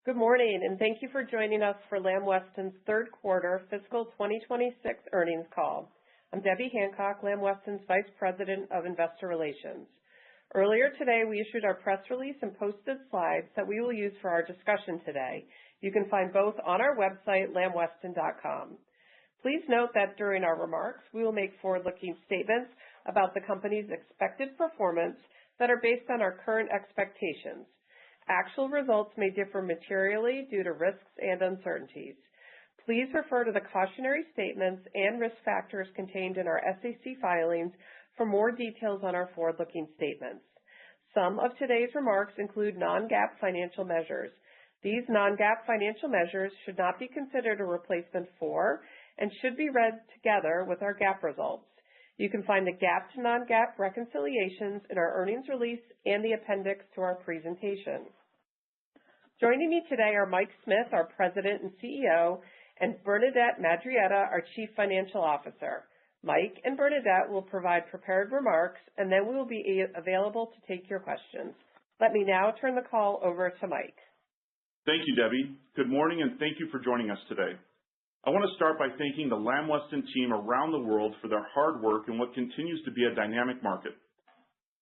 Good morning, and thank you for joining us for Lamb Weston's third quarter fiscal 2026 earnings call. I'm Debbie Hancock, Lamb Weston's Vice President of Investor Relations. Earlier today, we issued our press release and posted slides that we will use for our discussion today. You can find both on our website, lambweston.com. Please note that during our remarks, we will make forward-looking statements about the company's expected performance that are based on our current expectations. Actual results may differ materially due to risks and uncertainties. Please refer to the cautionary statements and risk factors contained in our SEC filings for more details on our forward-looking statements. Some of today's remarks include non-GAAP financial measures. These non-GAAP financial measures should not be considered a replacement for and should be read together with our GAAP results. You can find the GAAP to non-GAAP reconciliations in our earnings release and the appendix to our presentation. Joining me today are Mike Smith, our President and CEO, and Bernadette Madrieta, our Chief Financial Officer. Mike and Bernadette will provide prepared remarks, and then we will be available to take your questions. Let me now turn the call over to Mike. Thank you, Debbie. Good morning, and thank you for joining us today. I want to start by thanking the Lamb Weston team around the world for their hard work in what continues to be a dynamic market.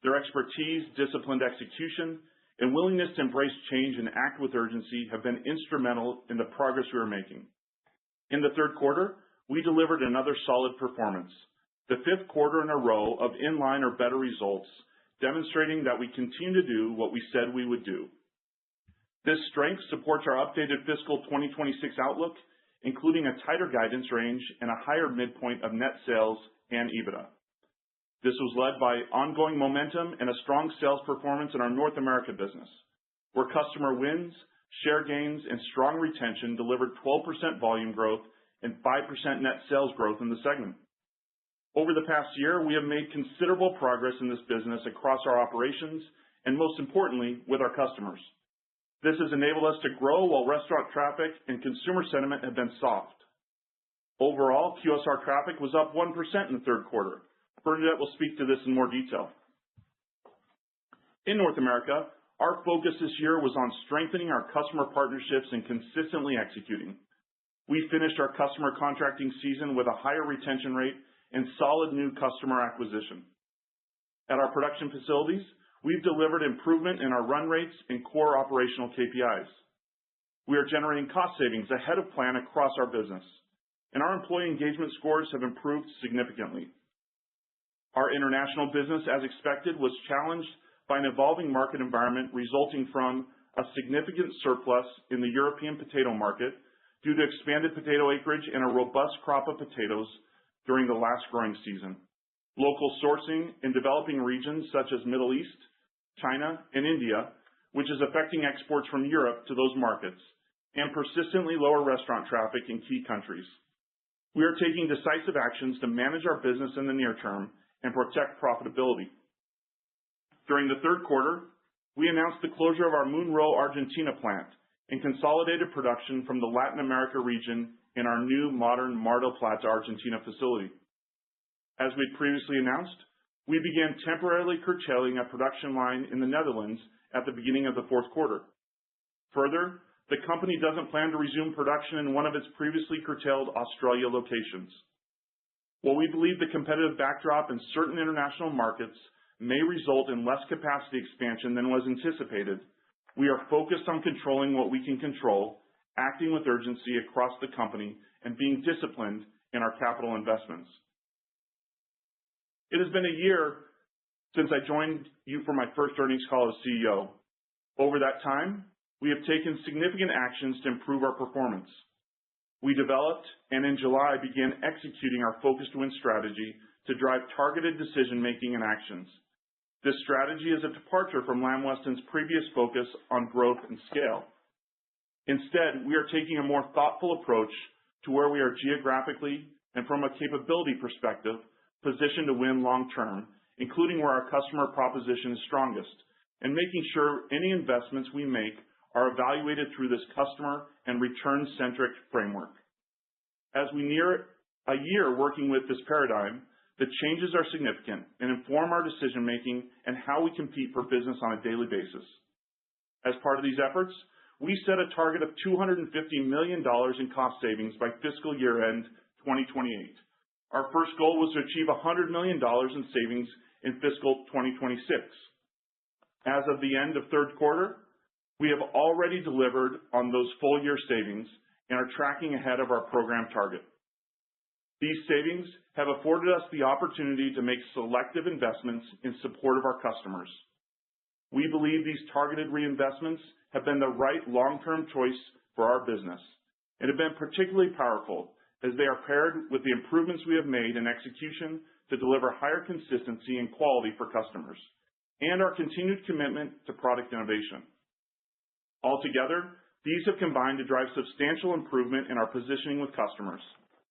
Their expertise, disciplined execution, and willingness to embrace change and act with urgency have been instrumental in the progress we are making. In the third quarter, we delivered another solid performance, the fifth quarter in a row of in-line or better results, demonstrating that we continue to do what we said we would do. This strength supports our updated fiscal 2026 outlook, including a tighter guidance range and a higher midpoint of net sales and EBITDA. This was led by ongoing momentum and a strong sales performance in our North America business, where customer wins, share gains, and strong retention delivered 12% volume growth and 5% net sales growth in the segment. Over the past year, we have made considerable progress in this business across our operations and, most importantly, with our customers. This has enabled us to grow while restaurant traffic and consumer sentiment have been soft. Overall, QSR traffic was up 1% in the third quarter. Bernadette will speak to this in more detail. In North America, our focus this year was on strengthening our customer partnerships and consistently executing. We finished our customer contracting season with a higher retention rate and solid new customer acquisition. At our production facilities, we've delivered improvement in our run rates and core operational KPIs. We are generating cost savings ahead of plan across our business, and our employee engagement scores have improved significantly. Our international business, as expected, was challenged by an evolving market environment resulting from a significant surplus in the European potato market due to expanded potato acreage and a robust crop of potatoes during the last growing season. Local sourcing in developing regions such as Middle East, China, and India, which is affecting exports from Europe to those markets, and persistently lower restaurant traffic in key countries. We are taking decisive actions to manage our business in the near term and protect profitability. During the third quarter, we announced the closure of our Monroe, Argentina plant and consolidated production from the Latin America region in our new modern Mar del Plata, Argentina facility. As we'd previously announced, we began temporarily curtailing a production line in the Netherlands at the beginning of the fourth quarter. Further, the company doesn't plan to resume production in one of its previously curtailed Australia locations. While we believe the competitive backdrop in certain international markets may result in less capacity expansion than was anticipated, we are focused on controlling what we can control, acting with urgency across the company, and being disciplined in our capital investments. It has been a year since I joined you for my first earnings call as CEO. Over that time, we have taken significant actions to improve our performance. We developed and in July began executing our Focus to Win strategy to drive targeted decision-making and actions. This strategy is a departure from Lamb Weston's previous focus on growth and scale. Instead, we are taking a more thoughtful approach to where we are geographically and from a capability perspective positioned to win long term, including where our customer proposition is strongest, and making sure any investments we make are evaluated through this customer and return-centric framework. As we near a year working with this paradigm, the changes are significant and inform our decision-making and how we compete for business on a daily basis. As part of these efforts, we set a target of $250 million in cost savings by fiscal year end 2028. Our first goal was to achieve $100 million in savings in fiscal 2026. As of the end of third quarter, we have already delivered on those full year savings and are tracking ahead of our program target. These savings have afforded us the opportunity to make selective investments in support of our customers. We believe these targeted reinvestments have been the right long-term choice for our business and have been particularly powerful as they are paired with the improvements we have made in execution to deliver higher consistency and quality for customers and our continued commitment to product innovation. Altogether, these have combined to drive substantial improvement in our positioning with customers,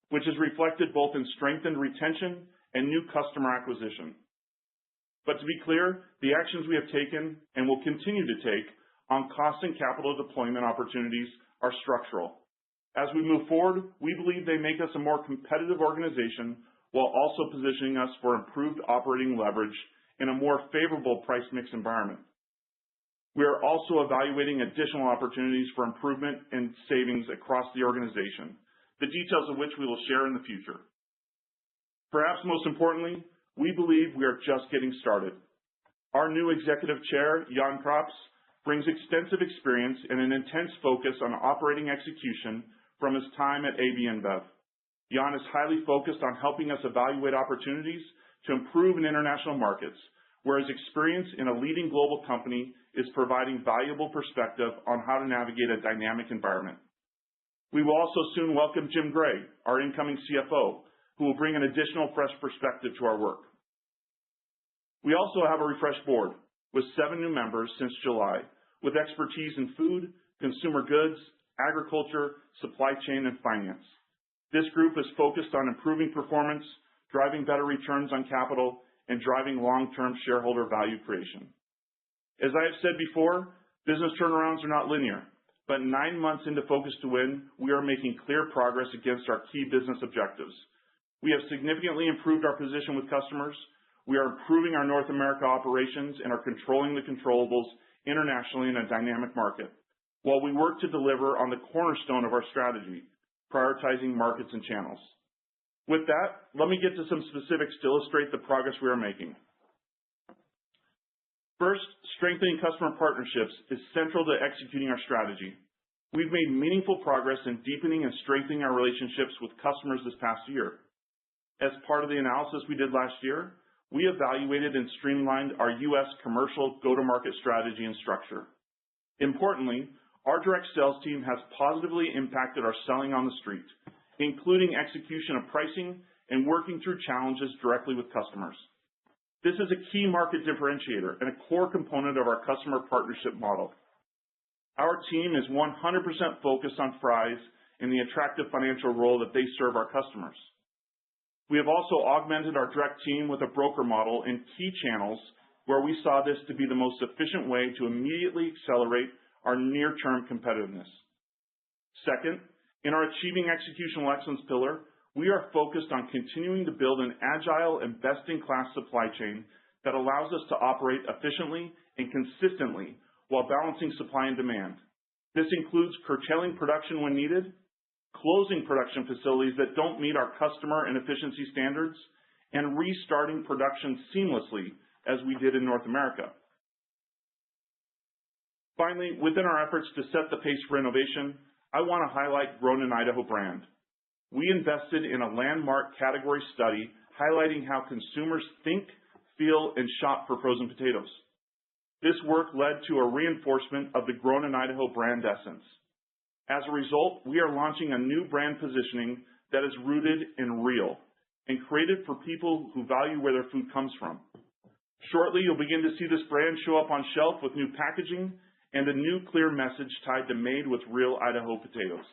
which is reflected both in strengthened retention and new customer acquisition. But to be clear, the actions we have taken and will continue to take on cost and capital deployment opportunities are structural. As we move forward, we believe they make us a more competitive organization while also positioning us for improved operating leverage in a more favorable price mix environment. We are also evaluating additional opportunities for improvement and savings across the organization, the details of which we will share in the future. Perhaps most importantly, we believe we are just getting started. Our new Executive Chair, Jan Props, brings extensive experience and an intense focus on operating execution from his time at AB InBev. Jan is highly focused on helping us evaluate opportunities to improve in international markets, where his experience in a leading global company is providing valuable perspective on how to navigate a dynamic environment. We will also soon welcome Jim Gray, our incoming CFO, who will bring an additional fresh perspective to our work. We also have a refreshed board with 7 new members since July, with expertise in food, consumer goods, agriculture, supply chain, and finance. This group is focused on improving performance, driving better returns on capital, and driving long-term shareholder value creation. As I have said before, business turnarounds are not linear, but 9 months into Focus to Win, we are making clear progress against our key business objectives. We have significantly improved our position with customers. We are improving our North America operations and are controlling the controllables internationally in a dynamic market, while we work to deliver on the cornerstone of our strategy, prioritizing markets and channels. With that, let me get to some specifics to illustrate the progress we are making. First, strengthening customer partnerships is central to executing our strategy. We've made meaningful progress in deepening and strengthening our relationships with customers this past year. As part of the analysis we did last year, we evaluated and streamlined our U.S. commercial go-to-market strategy and structure. Importantly, our direct sales team has positively impacted our selling on the street, including execution of pricing and working through challenges directly with customers. This is a key market differentiator and a core component of our customer partnership model. Our team is 100% focused on Fry's and the attractive financial role that they serve our customers. We have also augmented our direct team with a broker model in key channels where we saw this to be the most efficient way to immediately accelerate our near-term competitiveness. Second, in our Achieving Executional Excellence pillar, we are focused on continuing to build an agile and best-in-class supply chain that allows us to operate efficiently and consistently while balancing supply and demand. This includes curtailing production when needed, closing production facilities that don't meet our customer and efficiency standards, and restarting production seamlessly as we did in North America. Finally, within our efforts to set the pace for innovation, I want to highlight Grown in Idaho brand. We invested in a landmark category study highlighting how consumers think, feel, and shop for frozen potatoes. This work led to a reinforcement of the Grown in Idaho brand essence. As a result, we are launching a new brand positioning that is rooted in real and created for people who value where their food comes from. Shortly, you'll begin to see this brand show up on shelf with new packaging and a new clear message tied to made with real Idaho potatoes.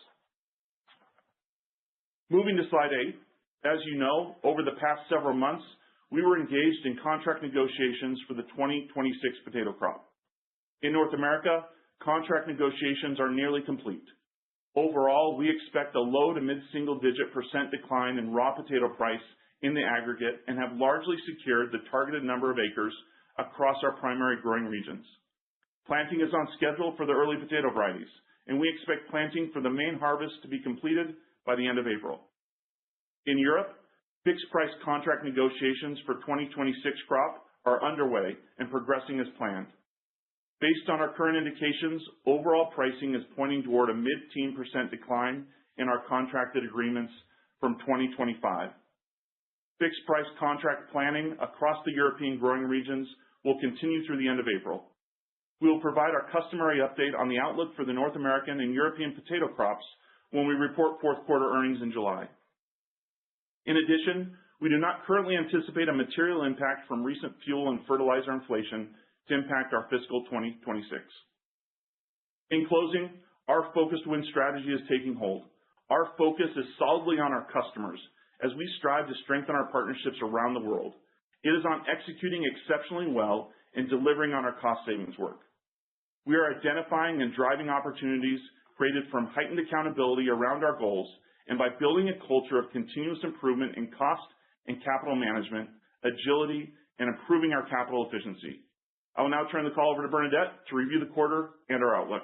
Moving to slide 8, as you know, over the past several months, we were engaged in contract negotiations for the 2026 potato crop. In North America, contract negotiations are nearly complete. Overall, we expect a low to mid-single-digit % decline in raw potato price in the aggregate and have largely secured the targeted number of acres across our primary growing regions. Planting is on schedule for the early potato varieties, and we expect planting for the main harvest to be completed by the end of April. In Europe, fixed price contract negotiations for 2026 crop are underway and progressing as planned. Based on our current indications, overall pricing is pointing toward a mid-teen % decline in our contracted agreements from 2025. Fixed price contract planning across the European growing regions will continue through the end of April. We will provide our customary update on the outlook for the North American and European potato crops when we report fourth quarter earnings in July. In addition, we do not currently anticipate a material impact from recent fuel and fertilizer inflation to impact our fiscal 2026. In closing, our Focus to Win strategy is taking hold. Our focus is solidly on our customers as we strive to strengthen our partnerships around the world. It is on executing exceptionally well and delivering on our cost savings work. We are identifying and driving opportunities created from heightened accountability around our goals and by building a culture of continuous improvement in cost and capital management, agility, and improving our capital efficiency. I will now turn the call over to Bernadette to review the quarter and our outlook.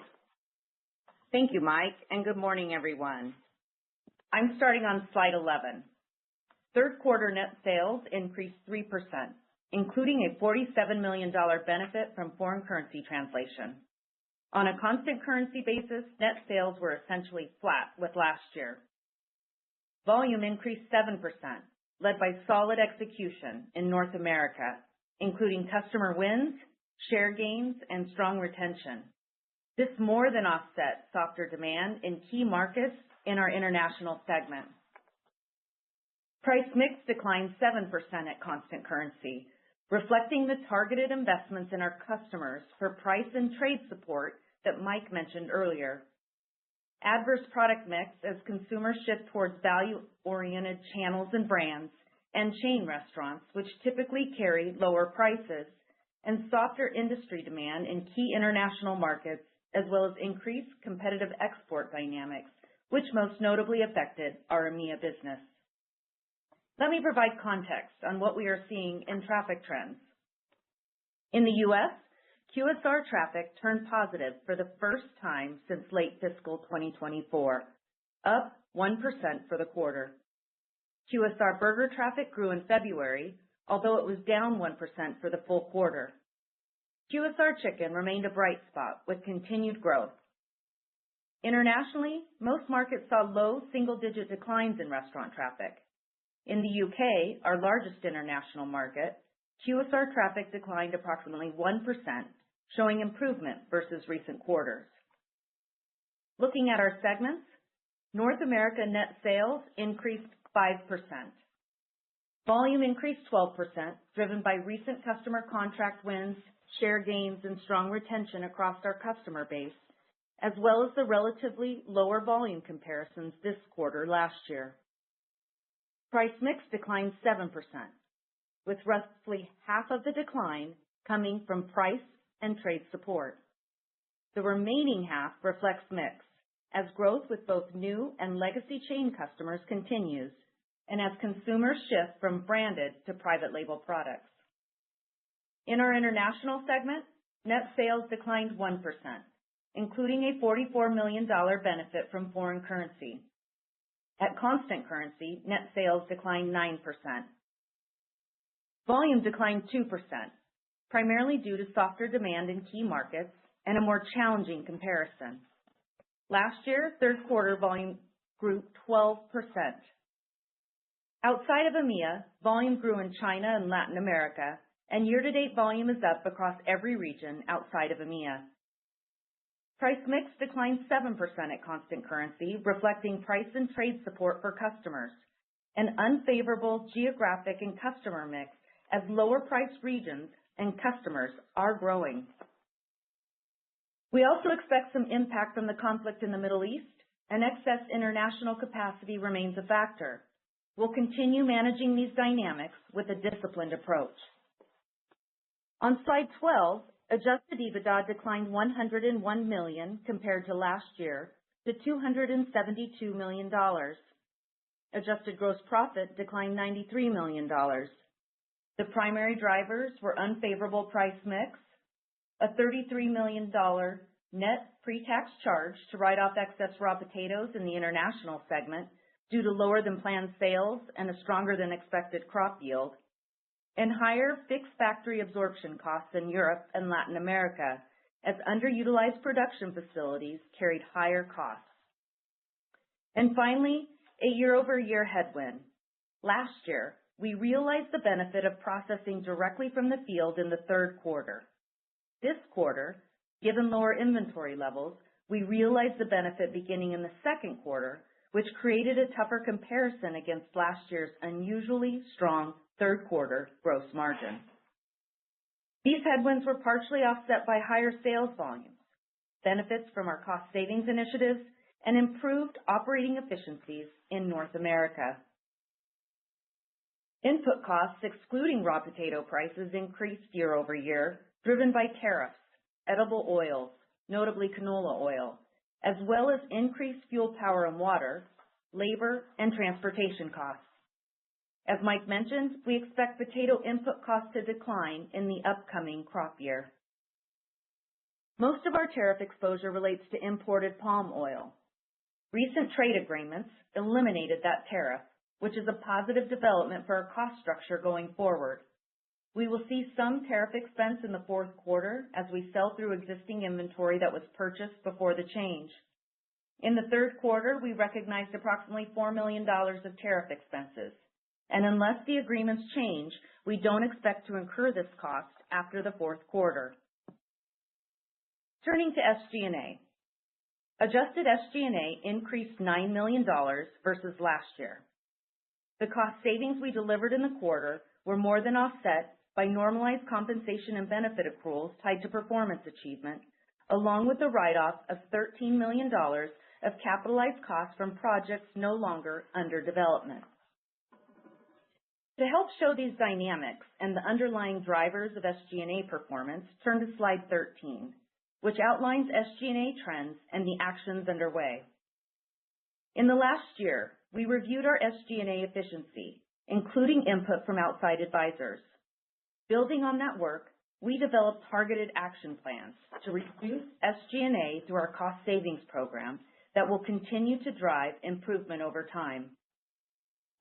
Thank you, Mike, and good morning, everyone. I'm starting on slide 11. Third quarter net sales increased 3%, including a $47 million benefit from foreign currency translation. On a constant currency basis, net sales were essentially flat with last year. Volume increased 7%, led by solid execution in North America, including customer wins, share gains, and strong retention. This more than offset softer demand in key markets in our international segment. Price mix declined 7% at constant currency, reflecting the targeted investments in our customers for price and trade support that Mike mentioned earlier. Adverse product mix as consumers shift towards value-oriented channels and brands, and chain restaurants, which typically carry lower prices, and softer industry demand in key international markets, as well as increased competitive export dynamics, which most notably affected our EMEA business. Let me provide context on what we are seeing in traffic trends. In the U.S., QSR traffic turned positive for the first time since late fiscal 2024, up 1% for the quarter. QSR burger traffic grew in February, although it was down 1% for the full quarter. QSR chicken remained a bright spot with continued growth. Internationally, most markets saw low single-digit declines in restaurant traffic. In the UK, our largest international market, QSR traffic declined approximately 1%, showing improvement versus recent quarters. Looking at our segments, North America net sales increased 5%. Volume increased 12%, driven by recent customer contract wins, share gains, and strong retention across our customer base, as well as the relatively lower volume comparisons this quarter last year. Price mix declined 7%, with roughly half of the decline coming from price and trade support. The remaining half reflects mix, as growth with both new and legacy chain customers continues, and as consumers shift from branded to private label products. In our international segment, net sales declined 1%, including a $44 million benefit from foreign currency. At constant currency, net sales declined 9%. Volume declined 2%, primarily due to softer demand in key markets and a more challenging comparison. Last year, third quarter volume grew 12%. Outside of EMEA, volume grew in China and Latin America, and year-to-date volume is up across every region outside of EMEA. Price mix declined 7% at constant currency, reflecting price and trade support for customers, an unfavorable geographic and customer mix as lower priced regions and customers are growing. We also expect some impact from the conflict in the Middle East, and excess international capacity remains a factor. We'll continue managing these dynamics with a disciplined approach. On slide 12, adjusted EBITDA declined $101 million compared to last year to $272 million. Adjusted gross profit declined $93 million. The primary drivers were unfavorable price mix, a $33 million net pre-tax charge to write off excess raw potatoes in the international segment due to lower than planned sales and a stronger than expected crop yield, and higher fixed factory absorption costs in Europe and Latin America as underutilized production facilities carried higher costs. And finally, a year-over-year headwind. Last year, we realized the benefit of processing directly from the field in the third quarter. This quarter, given lower inventory levels, we realized the benefit beginning in the second quarter, which created a tougher comparison against last year's unusually strong third quarter gross margin. These headwinds were partially offset by higher sales volumes, benefits from our cost savings initiatives, and improved operating efficiencies in North America. Input costs, excluding raw potato prices, increased year over year, driven by tariffs, edible oils, notably canola oil, as well as increased fuel, power, and water, labor, and transportation costs. As Mike mentioned, we expect potato input costs to decline in the upcoming crop year. Most of our tariff exposure relates to imported palm oil. Recent trade agreements eliminated that tariff, which is a positive development for our cost structure going forward. We will see some tariff expense in the fourth quarter as we sell through existing inventory that was purchased before the change. In the third quarter, we recognized approximately $4 million of tariff expenses, and unless the agreements change, we don't expect to incur this cost after the fourth quarter. Turning to SG&A. Adjusted SG&A increased $9 million versus last year. The cost savings we delivered in the quarter were more than offset by normalized compensation and benefit accruals tied to performance achievement, along with the write-off of $13 million of capitalized costs from projects no longer under development. To help show these dynamics and the underlying drivers of SG&A performance, turn to slide 13, which outlines SG&A trends and the actions underway. In the last year, we reviewed our SG&A efficiency, including input from outside advisors. Building on that work, we developed targeted action plans to reduce SG&A through our cost savings program that will continue to drive improvement over time.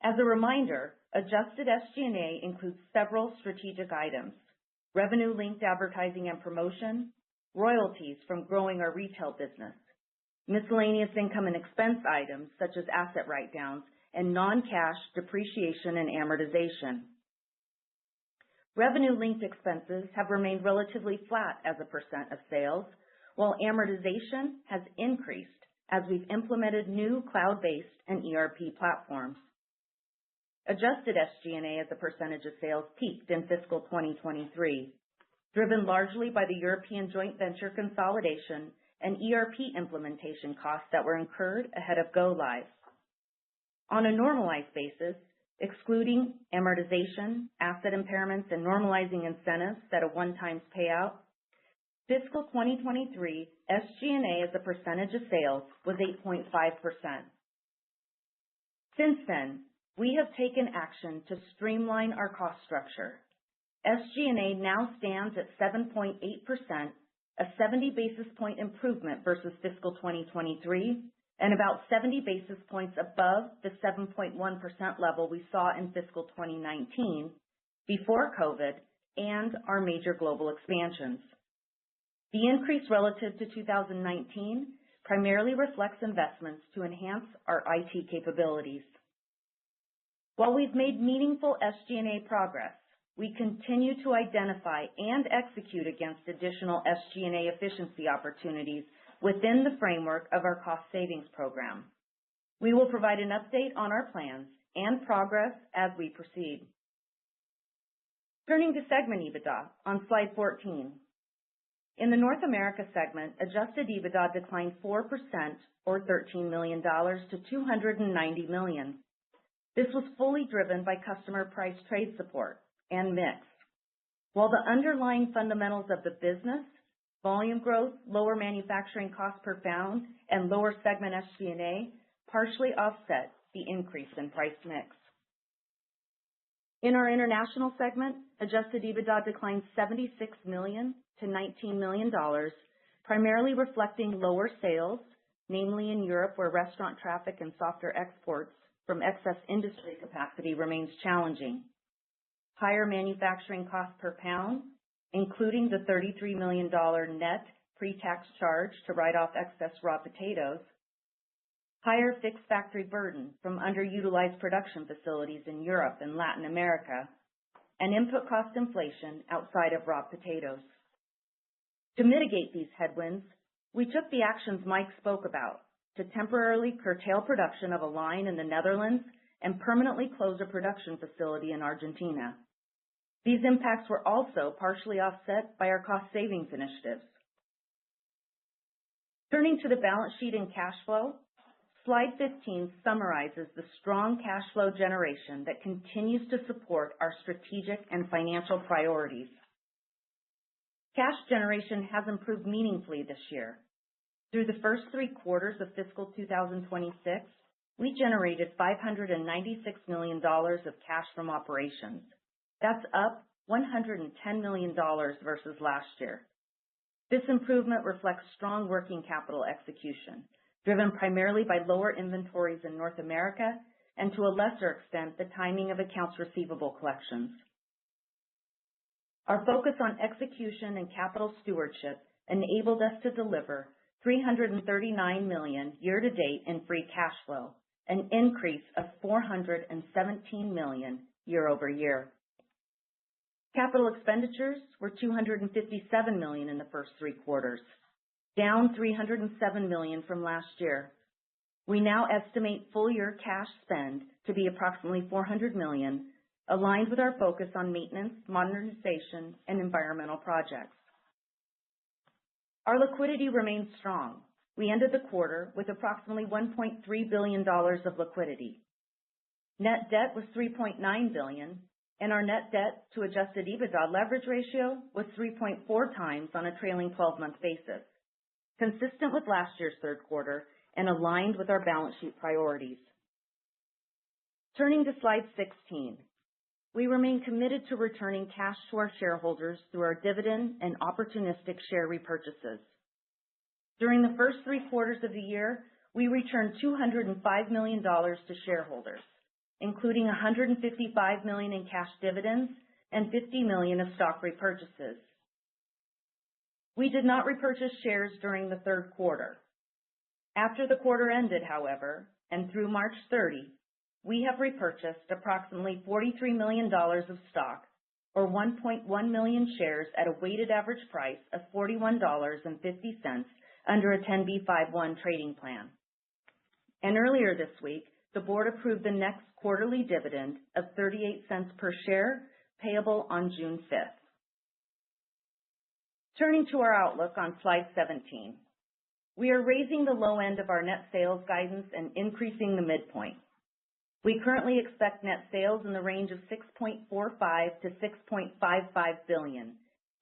As a reminder, adjusted SG&A includes several strategic items: revenue-linked advertising and promotion, royalties from growing our retail business, miscellaneous income and expense items such as asset write-downs, and non-cash depreciation and amortization. Revenue-linked expenses have remained relatively flat as a percent of sales, while amortization has increased as we've implemented new cloud-based and ERP platforms. Adjusted SG&A as a percentage of sales peaked in fiscal 2023, driven largely by the European joint venture consolidation and ERP implementation costs that were incurred ahead of go-live. On a normalized basis, excluding amortization, asset impairments, and normalizing incentives at a one-time payout, fiscal 2023 SG&A as a percentage of sales was 8.5%. Since then, we have taken action to streamline our cost structure. SG&A now stands at 7.8%, a 70 basis point improvement versus fiscal 2023, and about 70 basis points above the 7.1% level we saw in fiscal 2019, before COVID, and our major global expansions. The increase relative to 2019 primarily reflects investments to enhance our IT capabilities. While we've made meaningful SG&A progress, we continue to identify and execute against additional SG&A efficiency opportunities within the framework of our cost savings program. We will provide an update on our plans and progress as we proceed. Turning to segment EBITDA on slide 14. In the North America segment, adjusted EBITDA declined 4% or $13 million to $290 million. This was fully driven by customer price trade support and mix, while the underlying fundamentals of the business, volume growth, lower manufacturing cost per pound, and lower segment SG&A partially offset the increase in price mix. In our international segment, adjusted EBITDA declined $76 million to $19 million primarily reflecting lower sales, namely in Europe, where restaurant traffic and softer exports from excess industry capacity remains challenging. Higher manufacturing cost per pound, including the $33 million net pre-tax charge to write off excess raw potatoes. Higher fixed factory burden from underutilized production facilities in Europe and Latin America, and input cost inflation outside of raw potatoes. To mitigate these headwinds, we took the actions Mike spoke about to temporarily curtail production of a line in the Netherlands and permanently close a production facility in Argentina. These impacts were also partially offset by our cost savings initiatives. Turning to the balance sheet and cash flow, Slide 15 summarizes the strong cash flow generation that continues to support our strategic and financial priorities. Cash generation has improved meaningfully this year. Through the first 3 quarters of fiscal 2026, we generated $596 million of cash from operations. That's up $110 million versus last year. This improvement reflects strong working capital execution, driven primarily by lower inventories in North America and to a lesser extent, the timing of accounts receivable collections. Our focus on execution and capital stewardship enabled us to deliver $339 million year-to-date in free cash flow, an increase of $417 million year-over-year. Capital expenditures were $257 million in the first 3 quarters, down $307 million from last year. We now estimate full-year cash spend to be approximately $400 million, aligned with our focus on maintenance, modernization, and environmental projects. Our liquidity remains strong. We ended the quarter with approximately $1.3 billion of liquidity. Net debt was $3.9 billion, and our net debt to adjusted EBITDA leverage ratio was 3.4 times on a trailing 12-month basis, consistent with last year's third quarter and aligned with our balance sheet priorities. Turning to Slide 16, we remain committed to returning cash to our shareholders through our dividend and opportunistic share repurchases. During the first 3 quarters of the year, we returned $205 million to shareholders, including $155 million in cash dividends and $50 million of stock repurchases. We did not repurchase shares during the third quarter. After the quarter ended, however, and through March 30, we have repurchased approximately $43 million of stock, or 1.1 million shares at a weighted average price of $41.50 under a 10b5-1 trading plan. And earlier this week, the board approved the next quarterly dividend of 38 cents per share, payable on June 5th. Turning to our outlook on Slide 17, we are raising the low end of our net sales guidance and increasing the midpoint. We currently expect net sales in the range of $6.45 to $6.55 billion,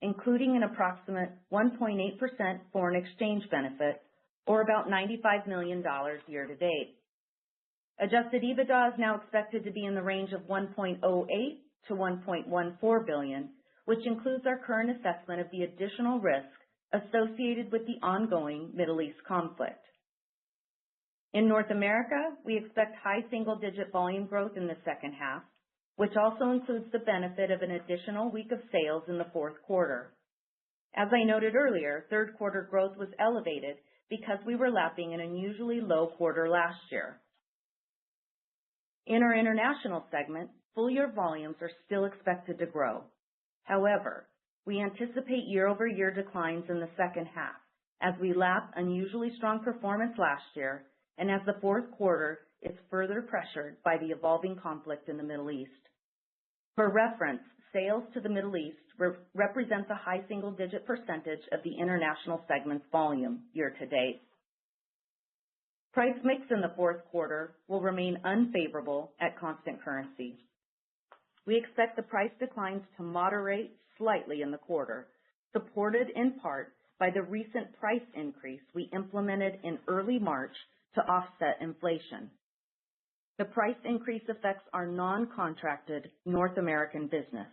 including an approximate 1.8% foreign exchange benefit, or about $95 million year-to-date. Adjusted EBITDA is now expected to be in the range of $1.08 to $1.14 billion, which includes our current assessment of the additional risk associated with the ongoing Middle East conflict. In North America, we expect high single-digit volume growth in the second half, which also includes the benefit of an additional week of sales in the fourth quarter. As I noted earlier, third quarter growth was elevated because we were lapping an unusually low quarter last year. In our international segment, full-year volumes are still expected to grow. However, we anticipate year-over-year declines in the second half as we lap unusually strong performance last year and as the fourth quarter is further pressured by the evolving conflict in the Middle East. For reference, sales to the Middle East represents a high single-digit percentage of the international segment's volume year-to-date. Price mix in the fourth quarter will remain unfavorable at constant currency. We expect the price declines to moderate slightly in the quarter, supported in part by the recent price increase we implemented in early March to offset inflation. The price increase affects our non-contracted North American business.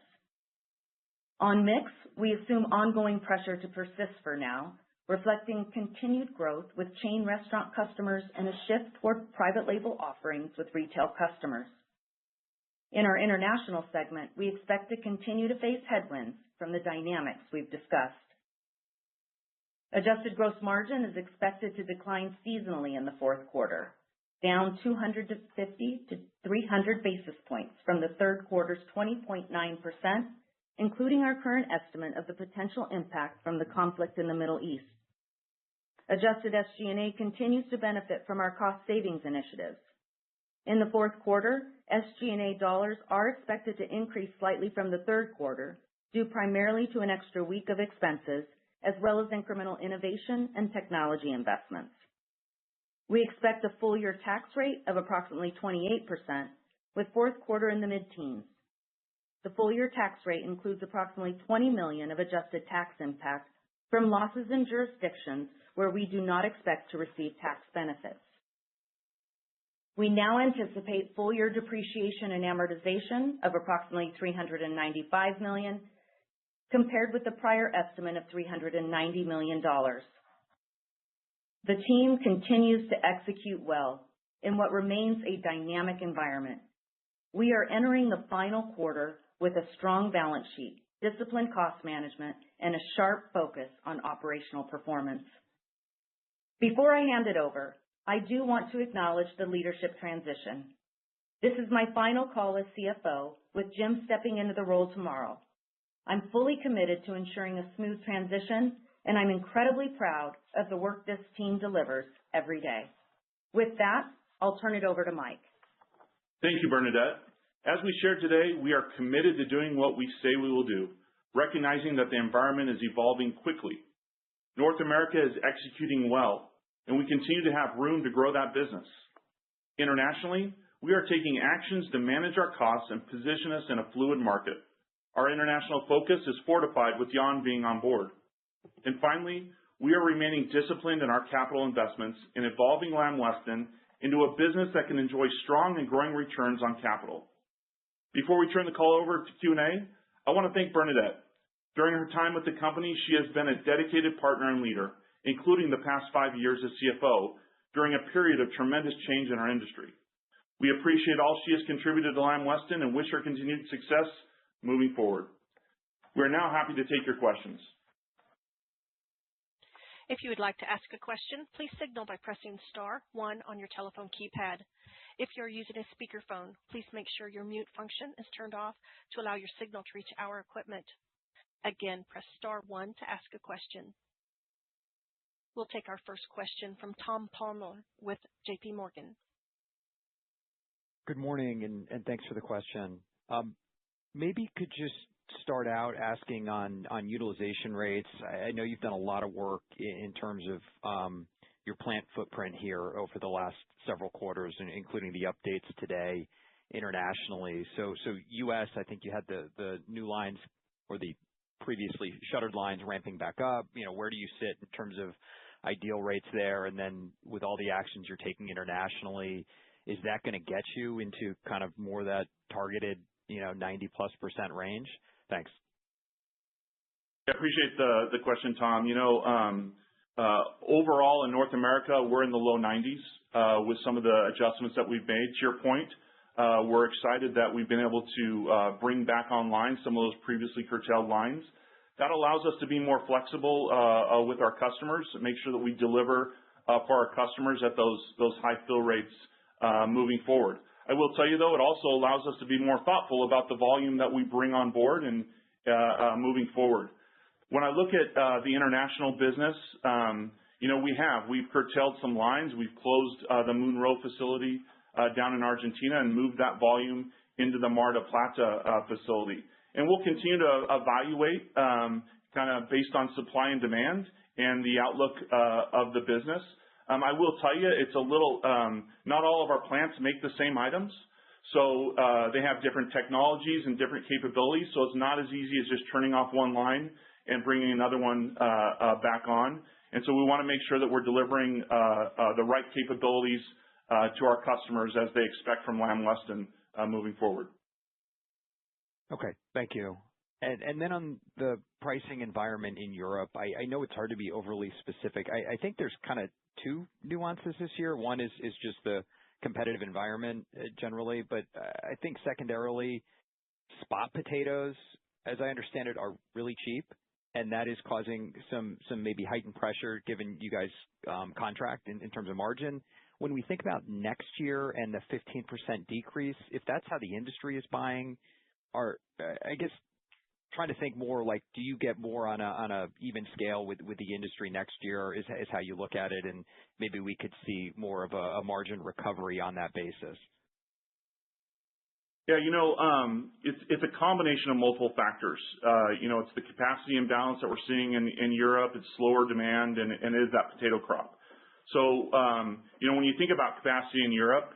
On mix, we assume ongoing pressure to persist for now, reflecting continued growth with chain restaurant customers and a shift toward private label offerings with retail customers. In our international segment, we expect to continue to face headwinds from the dynamics we've discussed. Adjusted gross margin is expected to decline seasonally in the fourth quarter, down 250 to 300 basis points from the third quarter's 20.9%, including our current estimate of the potential impact from the conflict in the Middle East. Adjusted SG&A continues to benefit from our cost savings initiatives. In the fourth quarter, SG&A dollars are expected to increase slightly from the third quarter, due primarily to an extra week of expenses, as well as incremental innovation and technology investments. We expect a full-year tax rate of approximately 28%, with fourth quarter in the mid-teens. The full-year tax rate includes approximately $20 million of adjusted tax impact from losses in jurisdictions where we do not expect to receive tax benefits. We now anticipate full-year depreciation and amortization of approximately $395 million, compared with the prior estimate of $390 million. The team continues to execute well in what remains a dynamic environment. We are entering the final quarter with a strong balance sheet, disciplined cost management, and a sharp focus on operational performance. Before I hand it over, I do want to acknowledge the leadership transition. This is my final call as CFO, with Jim stepping into the role tomorrow. I'm fully committed to ensuring a smooth transition, and I'm incredibly proud of the work this team delivers every day. With that, I'll turn it over to Mike. Thank you, Bernadette. As we shared today, we are committed to doing what we say we will do, recognizing that the environment is evolving quickly. North America is executing well, and we continue to have room to grow that business. Internationally, we are taking actions to manage our costs and position us in a fluid market. Our international focus is fortified with Jan being on board. And finally, we are remaining disciplined in our capital investments in evolving Lamb Weston into a business that can enjoy strong and growing returns on capital. Before we turn the call over to Q&A, I want to thank Bernadette. During her time with the company, she has been a dedicated partner and leader, including the past 5 years as CFO, during a period of tremendous change in our industry. We appreciate all she has contributed to Lamb Weston and wish her continued success moving forward. We are now happy to take your questions. If you would like to ask a question, please signal by pressing star 1 on your telephone keypad. If you're using a speakerphone, please make sure your mute function is turned off to allow your signal to reach our equipment. Again, press star 1 to ask a question. We'll take our first question from Tom Palmer with J.P. Morgan. Good morning, and thanks for the question. Maybe could just start out asking on utilization rates. I know you've done a lot of work in terms of your plant footprint here over the last several quarters, including the updates today internationally. So U.S., I think you had the new lines or the previously shuttered lines ramping back up. Where do you sit in terms of ideal rates there? And then with all the actions you're taking internationally, is that going to get you into kind of more that targeted 90+% range? Thanks. I appreciate the question, Tom. Overall in North America, we're in the low 90s with some of the adjustments that we've made. To your point, we're excited that we've been able to bring back online some of those previously curtailed lines. That allows us to be more flexible with our customers and make sure that we deliver for our customers at those high fill rates moving forward. I will tell you, though, it also allows us to be more thoughtful about the volume that we bring on board and moving forward. When I look at the international business, we've curtailed some lines. We've closed the Monroe facility down in Argentina and moved that volume into the Mar del Plata facility. And we'll continue to evaluate kind of based on supply and demand and the outlook of the business. I will tell you, it's a little, not all of our plants make the same items. So they have different technologies and different capabilities. So it's not as easy as just turning off one line and bringing another one back on. And so we want to make sure that we're delivering the right capabilities to our customers as they expect from Lamb Weston moving forward. Okay, thank you. And then on the pricing environment in Europe, I know it's hard to be overly specific. I think there's kind of two nuances this year. One is just the competitive environment generally, but I think secondarily, spot potatoes, as I understand it, are really cheap, and that is causing some maybe heightened pressure given you guys contract in terms of margin. When we think about next year and the 15% decrease, if that's how the industry is buying, I guess trying to think more like, do you get more on a even scale with the industry next year is how you look at it, and maybe we could see more of a margin recovery on that basis? Yeah, it's a combination of multiple factors. It's the capacity imbalance that we're seeing in Europe. It's slower demand, and it is that potato crop. So, when you think about capacity in Europe,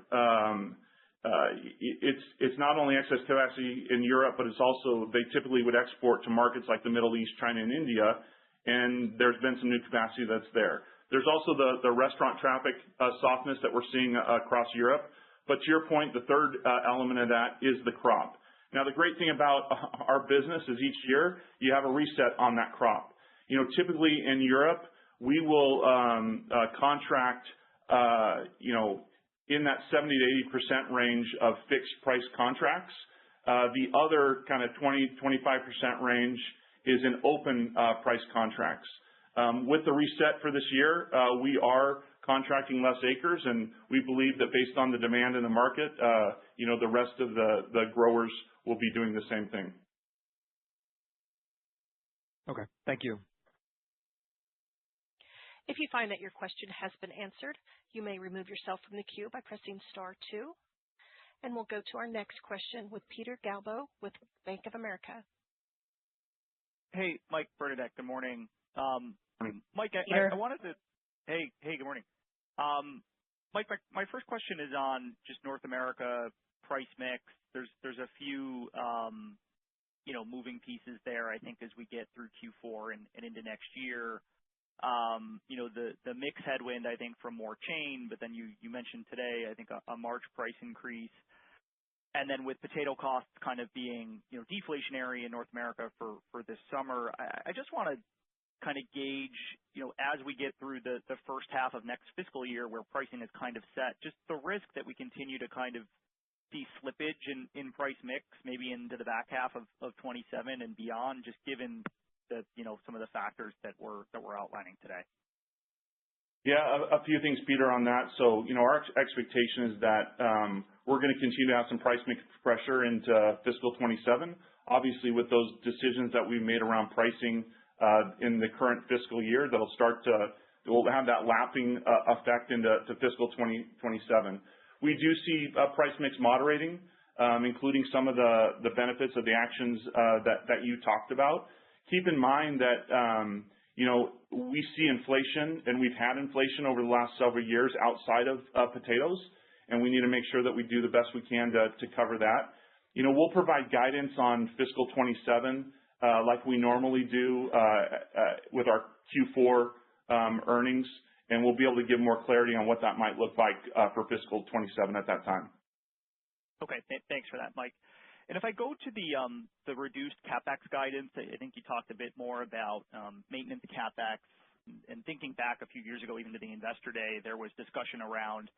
it's not only excess capacity in Europe, but it's also they typically would export to markets like the Middle East, China, and India, and there's been some new capacity that's there. There's also the restaurant traffic softness that we're seeing across Europe. But to your point, the third element of that is the crop. Now, the great thing about our business is each year you have a reset on that crop. Typically in Europe, we will contract, in that 70 to 80% range of fixed price contracts. The other kind of 20-25% range is in open price contracts. With the reset for this year, we are contracting less acres, and we believe that based on the demand in the market, the rest of the growers will be doing the same thing. Okay, thank you. If you find that your question has been answered, you may remove yourself from the queue by pressing star 2. And we'll go to our next question with Peter Galbo with Bank of America. Hey, Mike, Bernadette, good morning. Mike, I wanted to. Hey, good morning. Mike, my first question is on just North America price mix. There's a few moving pieces there, I think, as we get through Q4 and into next year. The mix headwind, I think, from more chain, but then you mentioned today, I think, a March price increase. And then with potato costs kind of being deflationary in North America for this summer, I just want to kind of gauge, as we get through the first half of next fiscal year where pricing is kind of set, just the risk that we continue to kind of see slippage in price mix, maybe into the back half of 27 and beyond, just given some of the factors that we're outlining today. Yeah, a few things, Peter, on that. So, our expectation is that we're going to continue to have some price mix pressure into fiscal 27. Obviously, with those decisions that we've made around pricing in the current fiscal year, we'll have that lapping effect into fiscal 2027. We do see price mix moderating, including some of the benefits of the actions that you talked about. Keep in mind that we see inflation, and we've had inflation over the last several years outside of potatoes, and we need to make sure that we do the best we can to cover that. We'll provide guidance on fiscal 27 like we normally do with our Q4 earnings, and we'll be able to give more clarity on what that might look like for fiscal 27 at that time. Okay, thanks for that, Mike. And if I go to the reduced CapEx guidance, I think you talked a bit more about maintenance CapEx. And thinking back a few years ago, even to the Investor Day, there was discussion around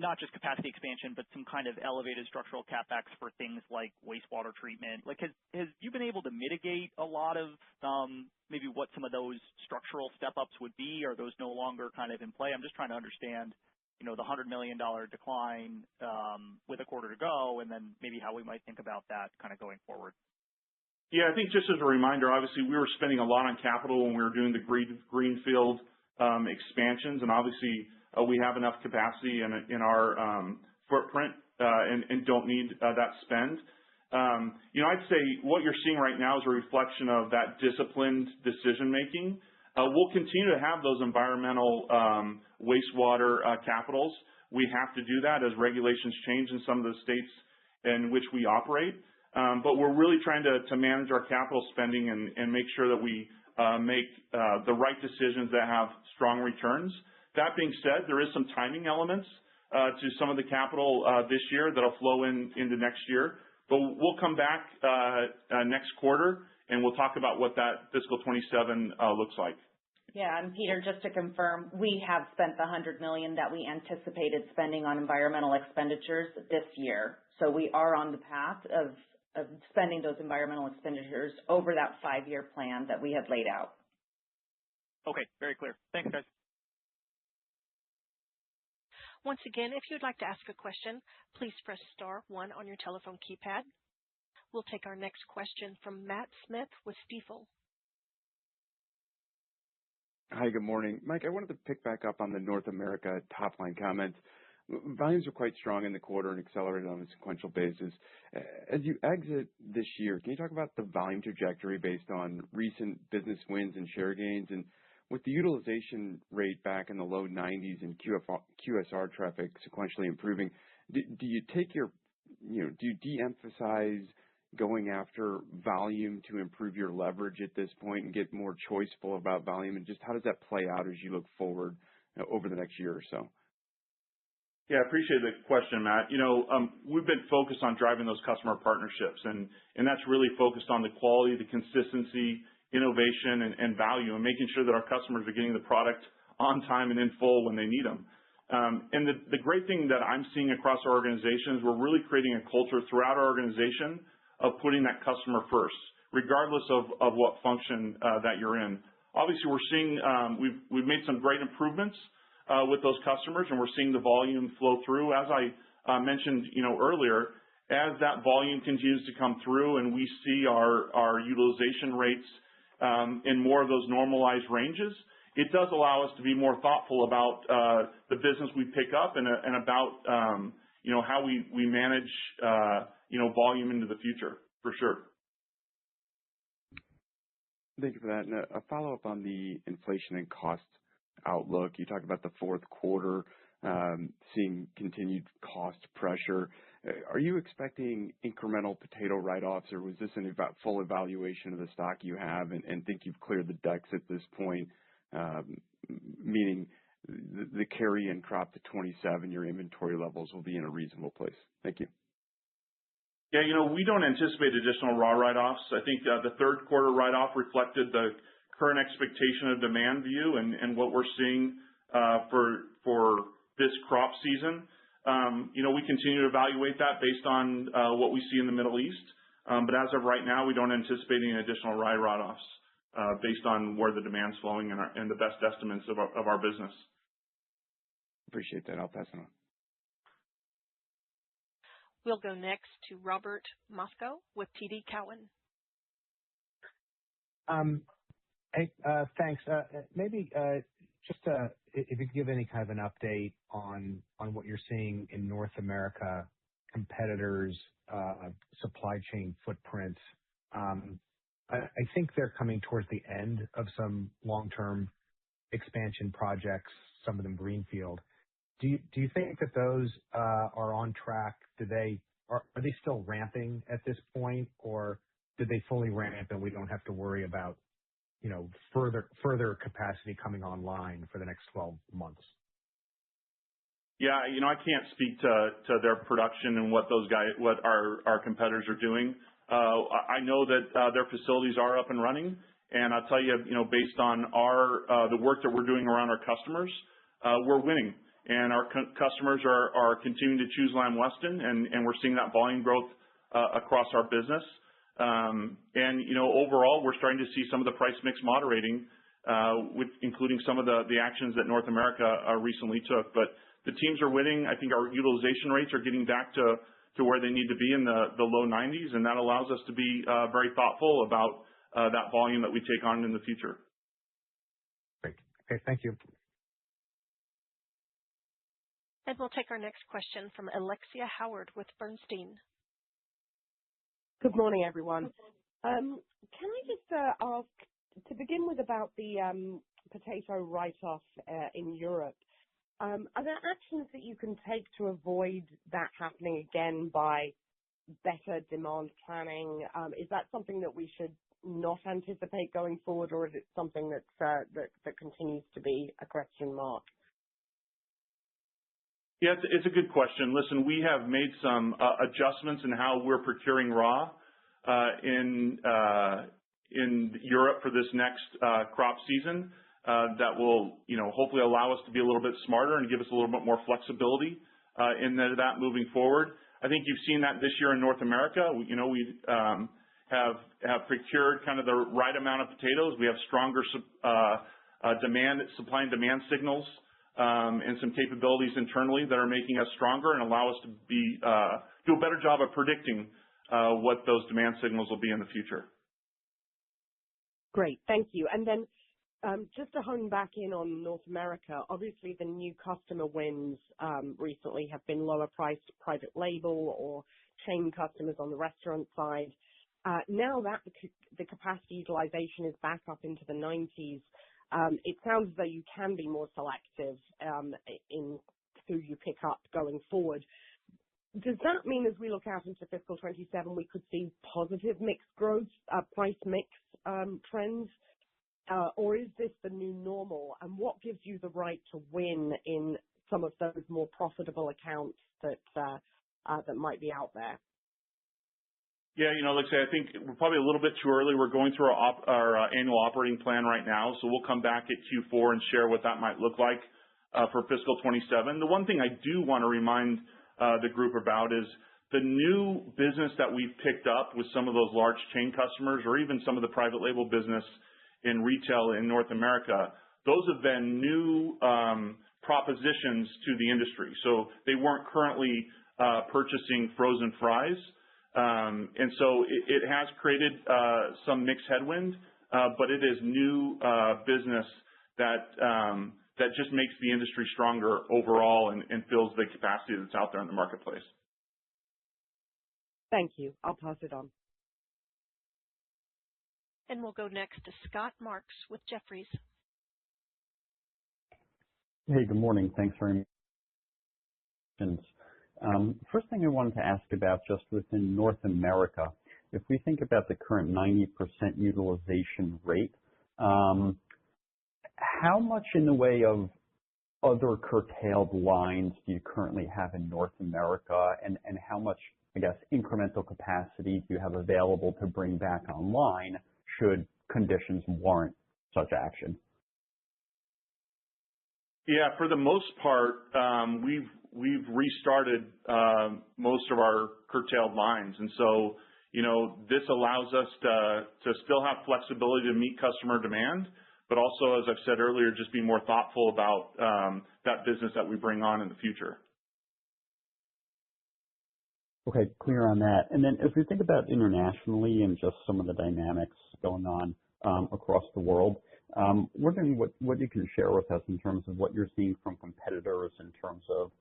not just capacity expansion, but some kind of elevated structural CapEx for things like wastewater treatment. Like, has you been able to mitigate a lot of maybe what some of those structural step-ups would be? Are those no longer kind of in play? I'm just trying to understand the $100 million decline with a quarter to go, and then maybe how we might think about that kind of going forward. Yeah, I think just as a reminder, obviously we were spending a lot on capital when we were doing the greenfield expansions, and obviously we have enough capacity in our footprint and don't need that spend. I'd say what you're seeing right now is a reflection of that disciplined decision making. We'll continue to have those environmental wastewater capitals. We have to do that as regulations change in some of the states in which we operate. But we're really trying to manage our capital spending and make sure that we make the right decisions that have strong returns. That being said, there is some timing elements to some of the capital this year that'll flow into next year. But we'll come back next quarter, and we'll talk about what that fiscal 27 looks like. Yeah, and Peter, just to confirm, we have spent the $100 million that we anticipated spending on environmental expenditures this year. So we are on the path of spending those environmental expenditures over that 5-year plan that we had laid out. Okay, very clear. Thanks, guys. Once again, if you'd like to ask a question, please press star 1 on your telephone keypad. We'll take our next question from Matt Smith with Stifel. Hi, good morning. Mike, I wanted to pick back up on the North America top-line comments. Volumes are quite strong in the quarter and accelerated on a sequential basis. As you exit this year, can you talk about the volume trajectory based on recent business wins and share gains? And with the utilization rate back in the low 90s and QSR traffic sequentially improving, do you de-emphasize going after volume to improve your leverage at this point and get more choiceful about volume? And just how does that play out as you look forward over the next year or so? Yeah, I appreciate the question, Matt. We've been focused on driving those customer partnerships, and that's really focused on the quality, the consistency, innovation, and value, and making sure that our customers are getting the product on time and in full when they need them. And the great thing that I'm seeing across our organization is we're really creating a culture throughout our organization of putting that customer first, regardless of what function that you're in. Obviously, we're seeing we've made some great improvements with those customers, and we're seeing the volume flow through. As I mentioned, earlier, as that volume continues to come through, and we see our utilization rates in more of those normalized ranges, it does allow us to be more thoughtful about the business we pick up and about how we manage volume into the future, for sure. Thank you for that. And a follow-up on the inflation and cost outlook. You talked about the fourth quarter seeing continued cost pressure. Are you expecting incremental potato write-offs, or was this a full evaluation of the stock you have and think you've cleared the decks at this point, meaning the carry-in crop to 27, your inventory levels will be in a reasonable place? Thank you. Yeah, we don't anticipate additional raw write-offs. I think the third quarter write-off reflected the current expectation of demand view and what we're seeing for this crop season. We continue to evaluate that based on what we see in the Middle East. But as of right now, we don't anticipate any additional write-offs based on where the demand's flowing and the best estimates of our business. Appreciate that. I'll pass it on. We'll go next to Robert Moskow with TD Cowen. Hey, thanks. Maybe just if you could give any kind of an update on what you're seeing in North America, competitors, supply chain footprint. I think they're coming towards the end of some long-term expansion projects, some of them greenfield. Do you think that those are on track? Are they still ramping at this point, or did they fully ramp and we don't have to worry about further capacity coming online for the next 12 months? Yeah, I can't speak to their production and what our competitors are doing. I know that their facilities are up and running, and I'll tell you, based on the work that we're doing around our customers, we're winning. And our customers are continuing to choose Lamb Weston, and we're seeing that volume growth across our business. Overall, we're starting to see some of the price mix moderating, including some of the actions that North America recently took. But the teams are winning. I think our utilization rates are getting back to where they need to be in the low 90s, and that allows us to be very thoughtful about that volume that we take on in the future. Great. Okay, thank you. And we'll take our next question from Alexia Howard with Bernstein. Good morning, everyone. Can I just ask, to begin with, about the potato write-off in Europe? Are there actions that you can take to avoid that happening again by better demand planning? Is that something that we should not anticipate going forward, or is it something that continues to be a question mark? Yeah, it's a good question. Listen, we have made some adjustments in how we're procuring raw in Europe for this next crop season that will, hopefully allow us to be a little bit smarter and give us a little bit more flexibility in that moving forward. I think you've seen that this year in North America. We have procured kind of the right amount of potatoes. We have stronger supply and demand signals and some capabilities internally that are making us stronger and allow us to do a better job of predicting what those demand signals will be in the future. Great. Thank you. And then just to hone back in on North America, obviously the new customer wins recently have been lower priced private label or chain customers on the restaurant side. Now that the capacity utilization is back up into the 90s, it sounds as though you can be more selective in who you pick up going forward. Does that mean as we look out into fiscal 27, we could see positive mix growth, price mix trends, or is this the new normal? And what gives you the right to win in some of those more profitable accounts that might be out there? Yeah, like I say, I think we're probably a little bit too early. We're going through our annual operating plan right now, so we'll come back at Q4 and share what that might look like for fiscal 27. The one thing I do want to remind the group about is the new business that we've picked up with some of those large chain customers or even some of the private label business in retail in North America. Those have been new propositions to the industry. So they weren't currently purchasing frozen fries. And so it has created some mixed headwind, but it is new business that just makes the industry stronger overall and fills the capacity that's out there in the marketplace. Thank you. I'll pass it on. And we'll go next to Scott Marks with Jefferies. Hey, good morning. Thanks very much. First thing I wanted to ask about just within North America, if we think about the current 90% utilization rate, how much in the way of other curtailed lines do you currently have in North America, and how much, I guess, incremental capacity do you have available to bring back online should conditions warrant such action? Yeah, for the most part, we've restarted most of our curtailed lines, and so this allows us to still have flexibility to meet customer demand, but also, as I've said earlier, just be more thoughtful about that business that we bring on in the future. Okay, clear on that. And then as we think about internationally and just some of the dynamics going on across the world, wondering what you can share with us in terms of what you're seeing from competitors in terms of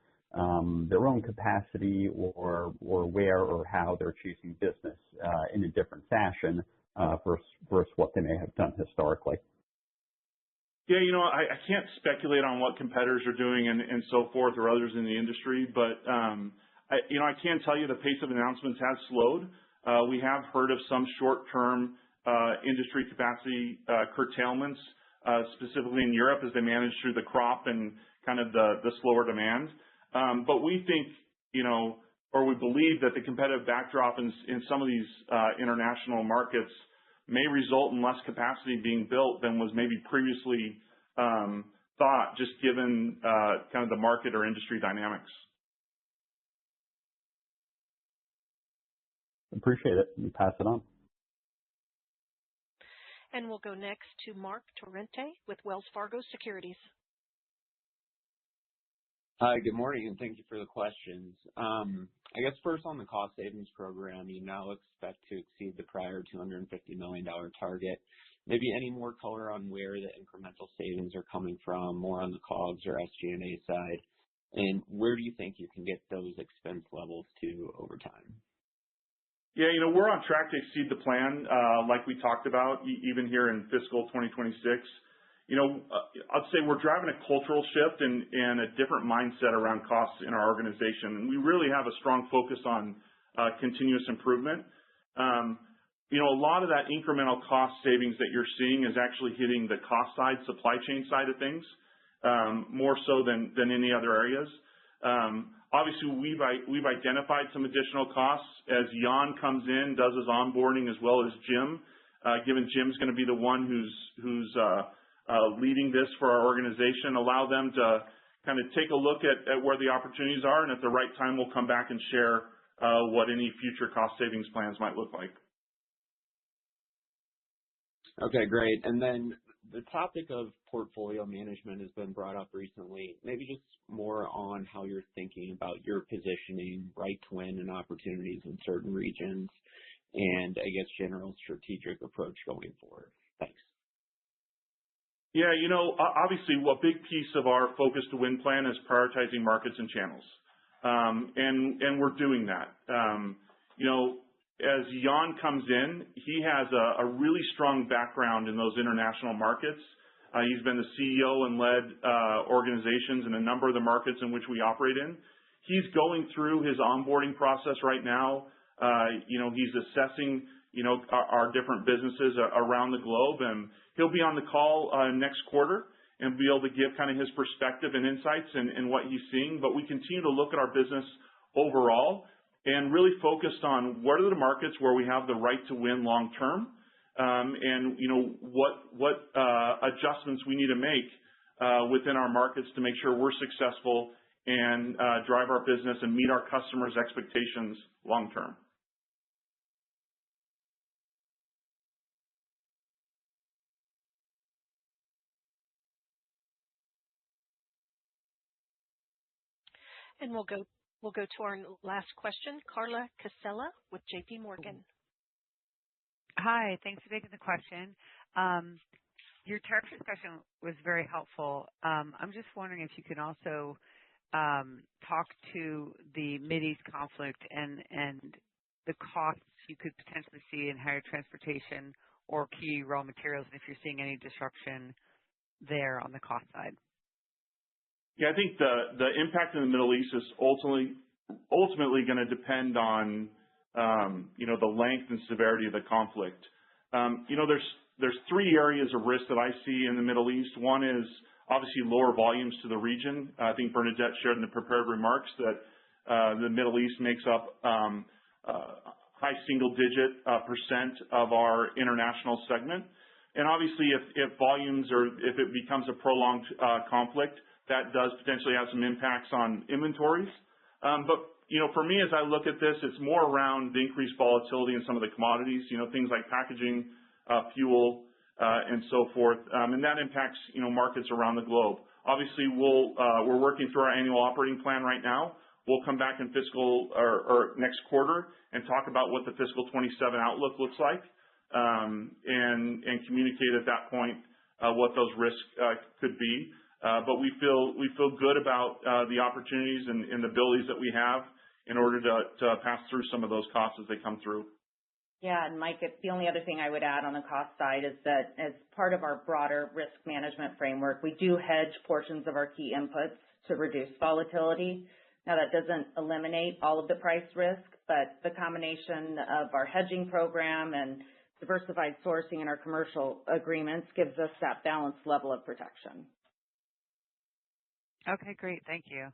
their own capacity or where or how they're choosing business in a different fashion versus what they may have done historically. Yeah, I can't speculate on what competitors are doing and so forth or others in the industry, but I can tell you the pace of announcements has slowed. We have heard of some short-term industry capacity curtailments, specifically in Europe as they manage through the crop and kind of the slower demand. But we think, or we believe that the competitive backdrop in some of these international markets may result in less capacity being built than was maybe previously thought, just given kind of the market or industry dynamics. Appreciate it. You pass it on. And we'll go next to Mark Torrente with Wells Fargo Securities. Hi, good morning, and thank you for the questions. I guess first on the cost savings program, you now expect to exceed the prior $250 million target. Maybe any more color on where the incremental savings are coming from, more on the COGS or SG&A side, and where do you think you can get those expense levels to over time? Yeah, we're on track to exceed the plan, like we talked about, even here in fiscal 2026. I'd say we're driving a cultural shift and a different mindset around costs in our organization. And we really have a strong focus on continuous improvement. A lot of that incremental cost savings that you're seeing is actually hitting the cost side, supply chain side of things, more so than any other areas. Obviously, we've identified some additional costs as Jan comes in, does his onboarding, as well as Jim. Given Jim's going to be the one who's leading this for our organization, allow them to kind of take a look at where the opportunities are, and at the right time, we'll come back and share what any future cost savings plans might look like. Okay, great. And then the topic of portfolio management has been brought up recently. Maybe just more on how you're thinking about your positioning, right to win, and opportunities in certain regions, and I guess general strategic approach going forward. Thanks. Yeah, obviously, a big piece of our Focus to Win plan is prioritizing markets and channels, and we're doing that. As Jan comes in, he has a really strong background in those international markets. He's been the CEO and led organizations in a number of the markets in which we operate in. He's going through his onboarding process right now. He's assessing, our different businesses around the globe, and he'll be on the call next quarter and be able to give kind of his perspective and insights and what he's seeing. But we continue to look at our business overall and really focused on what are the markets where we have the right to win long term, and what adjustments we need to make within our markets to make sure we're successful and drive our business and meet our customers' expectations long term. And we'll go to our last question, Carla Casella with JP Morgan. Hi, thanks for taking the question. Your tariff discussion was very helpful. I'm just wondering if you can also talk to the Mideast conflict and the costs you could potentially see in higher transportation or key raw materials, and if you're seeing any disruption there on the cost side. Yeah, I think the impact in the Middle East is ultimately going to depend on the length and severity of the conflict. There's three areas of risk that I see in the Middle East. One is obviously lower volumes to the region. I think Bernadette shared in the prepared remarks that the Middle East makes up high single-digit percent of our international segment. And obviously, if volumes or if it becomes a prolonged conflict, that does potentially have some impacts on inventories. But for me, as I look at this, it's more around the increased volatility in some of the commodities, things like packaging, fuel, and so forth. And that impacts, markets around the globe. Obviously, we're working through our annual operating plan right now. We'll come back in fiscal or next quarter and talk about what the fiscal 27 outlook looks like, and communicate at that point what those risks could be. But we feel good about the opportunities and the abilities that we have in order to pass through some of those costs as they come through. Yeah, and Mike, the only other thing I would add on the cost side is that as part of our broader risk management framework, we do hedge portions of our key inputs to reduce volatility. Now, that doesn't eliminate all of the price risk, but the combination of our hedging program and diversified sourcing in our commercial agreements gives us that balanced level of protection. Okay, great. Thank you.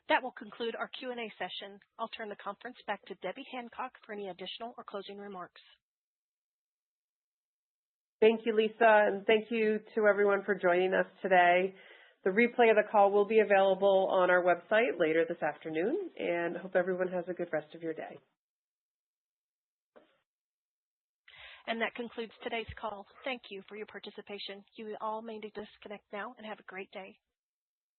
That will conclude our Q&A session. I'll turn the conference back to Debbie Hancock for any additional or closing remarks. Thank you, Lisa, and thank you to everyone for joining us today. The replay of the call will be available on our website later this afternoon, and I hope everyone has a good rest of your day. And that concludes today's call. Thank you for your participation. You all may disconnect now and have a great day.